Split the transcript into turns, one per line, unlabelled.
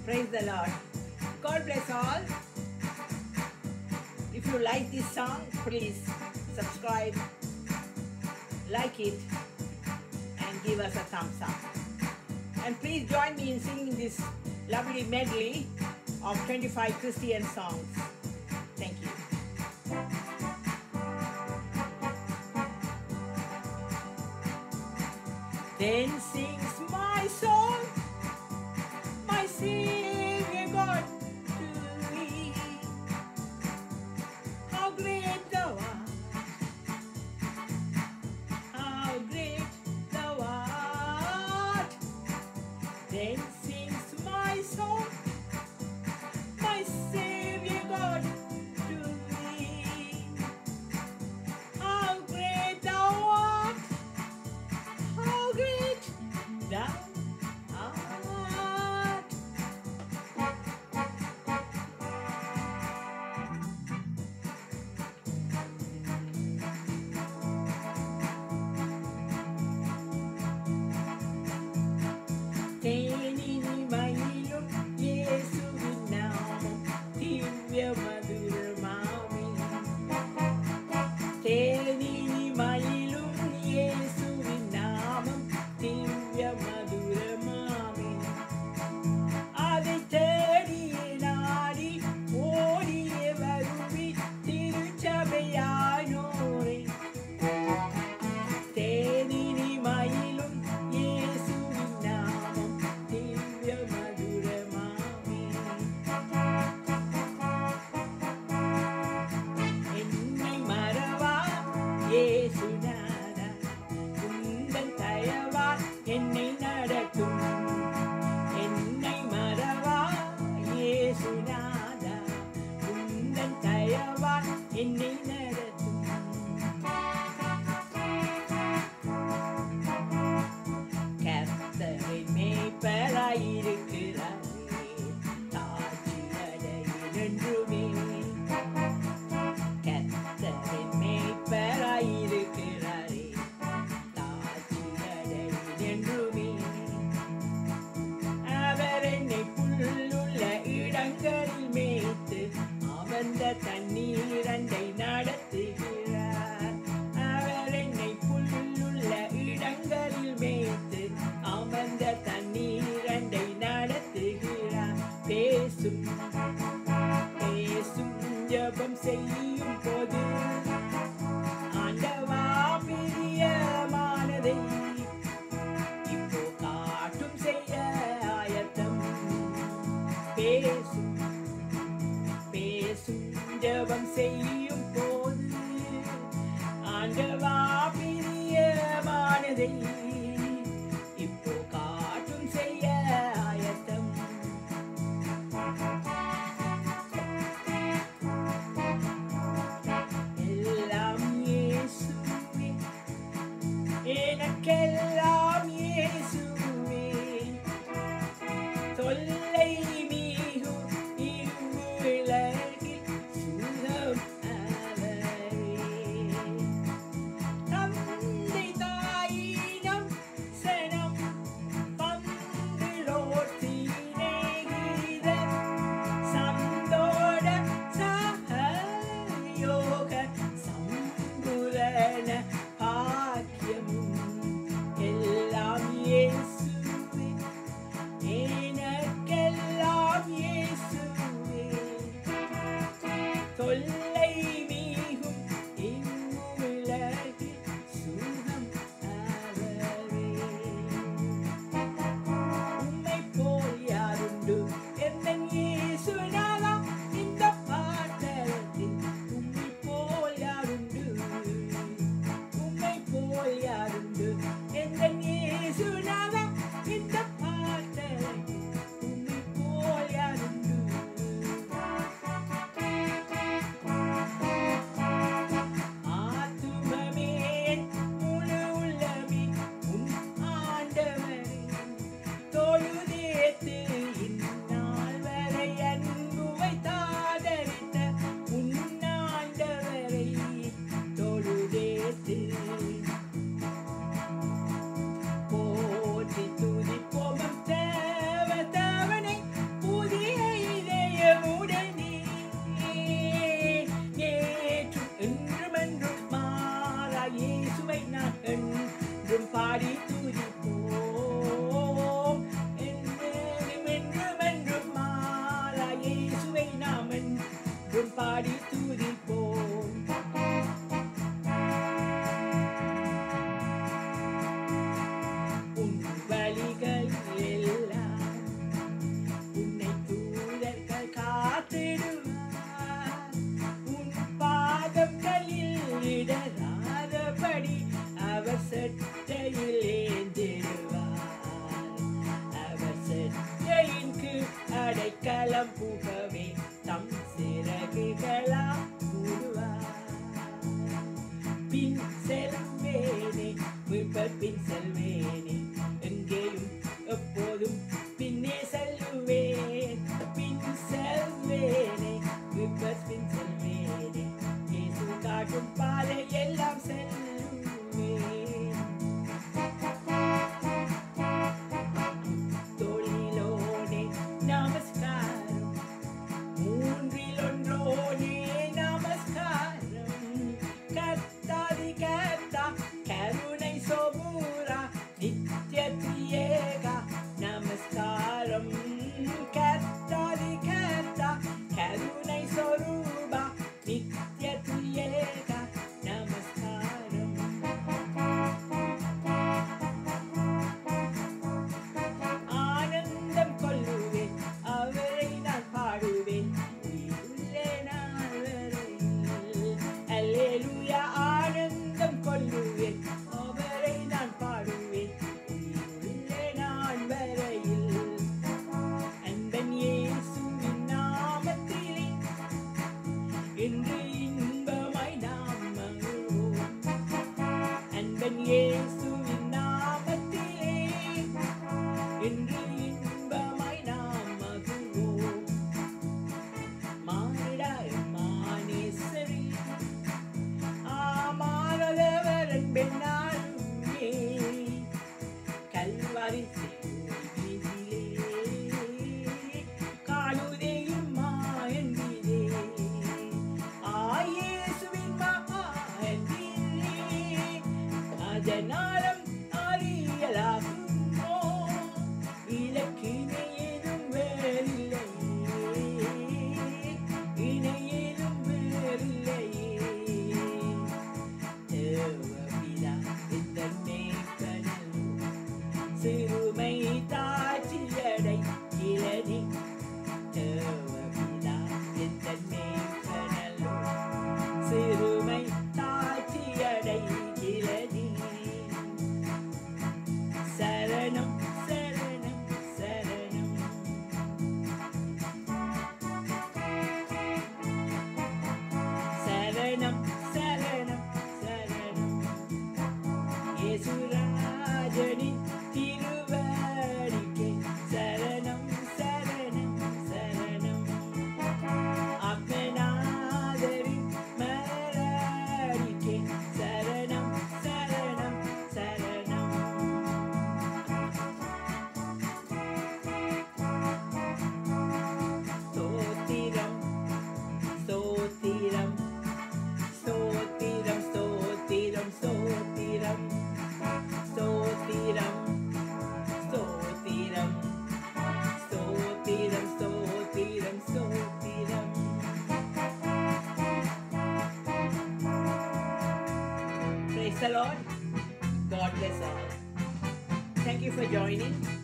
Praise the Lord. God bless all. If you like this song, please subscribe, like it, and give us a thumbs up. And please join me in singing this lovely medley of 25 Christian songs. Thank you. Then sings my soul, my Savior God to thee. How great thou art, how great thou art. Then sings my soul, my Savior God to thee. How great thou art, how great thou art. தேனினிமையிலும் இயேசுவின் நாமம் திவ்ய மதுரமாமே. தேனினிமையிலும் இயேசுவின் நாமம் திவ்ய மதுரமாமே. அதை தேடியே நாடி ஓடியே வருவி திருச்சபையானோரே. தேனினிமையிலும் இயேசுவின் நாமம் திவ்ய மதுரமாமே. என்னை மறவா இயேசுநாதா, உந்தன் தயவால் என்னை நடத்தும். என்னை மறவா இயேசுநாதா, உந்தன் தயவால் என்னை நடத்தும். கர்த்தரின் மேய்ப்பராயிருக்கிறாரே, தாழ்ச்சி அடையேன் என்றுமே. கர்த்தரின் மேய்ப்பராயிருக்கிறாரே, தாழ்ச்சி அடையேன் என்றுமே. அவர் என்னை புல்லுள்ள இடங்களில் மேய்த்து அமர்ந்த தண்ணீரண்டை நடத்துகிறார். அவர் என்னை புல்லுள்ள இடங்களில் மேய்த்து அமர்ந்த தண்ணீரண்டை நடத்துகிறார். பேசும் பேசும் ஜெபம் செய்யும் போது ஆண்டவா பிரியமானதை இப்போ காட்டும் செய்ய ஆயத்தம். பேசும் பேசும் ஜெபம் செய்யும் போது ஆண்டவா பிரியமானதை இப்போ காட்டும் செய்ய ஆயத்தம். எல்லாம் இயேசுவே, எனக்கெல்லாம் இயேசுவே. தொல்லை மிகும் உள்ளம் புகவே தம் சிறகுகளால் மூடுவார். பின் செல்வேனே மீட்பர் பின் செல்வேனே, எங்கேயும் எப்போதும் பின்னே செல்லுவேன். பின் செல்வேனே மீட்பர் பின் செல்வேனே, இயேசு காட்டும் பாதை எல்லாம் செல்லுவேன். தொழிலோனே நமஸ்காரம், மூன்றில் ஒன்றோனே நமஸ்காரம். கர்த்தாதி கர்த்தா கருணை சோபூரா நித்ய திரியேகா நமஸ்காரம். கர்த்தாதி கர்த்தா கருணை சொரூபா நித்ய திரியேகா நமஸ்காரம். ஆனந்தம் கொள்ளுவேன் அவரை நான் பாடுவேன் உயிருள்ளே நான் வரையில். அல்லேலூயா. ஆனந்தம் கொள்ளுவேன் அவரை நான் பாடுவேன் உயிருள்ளே நான் வரையில். அன்பன் இயேசுவின் நாமத்திலே இன்று இன்பமாய் நாம் மகிழ்வோம். அன்பன் இயேசுவின் நாமத்திலே இன்று இன்பமாய் நாம் மகிழ்வோம். மானிடாய் மானேஸ்வரி ஆமானவர் அன்பின் நாளுமே, கல்வாரி வீதியிலே காணுதேயும் மாயன்பிலே. இயேசுவின் மகா அன்பிலே அதனாலம் அறியலாகுமோ, இலக்கினை ஏதும் வேறில்லையே, இணை ஏதும் வேறில்லையே. தேவபிதா இந்த மேய்ப்பனல் சிறுமை தாட்சியடை இளநி. தேவபிதா இந்த மேய்ப்பனல் சிறுமை தாட்சியடை இளநி. சரணம் சரணம் சரணம். சரணம் சரணம் சரணம். இயேசுராஜனின் திருவடிக்கே சரணம் சரணம் சரணம். ஆத்மநாதரின் மலரடிக்கே சரணம் சரணம் சரணம். ஸ்தோத்திரம் ஸ்தோத்திரம் ஸ்தோத்திரம் ஸ்தோத்திரம் ஸ்தோத்திரம் ஸ்தோத்திரம் ஸ்தோத்திரம் ஸ்தோத்திரம் ஸ்தோத்திரம் ஸ்தோத்திரம். Praise the Lord. God bless all. Thank you for joining.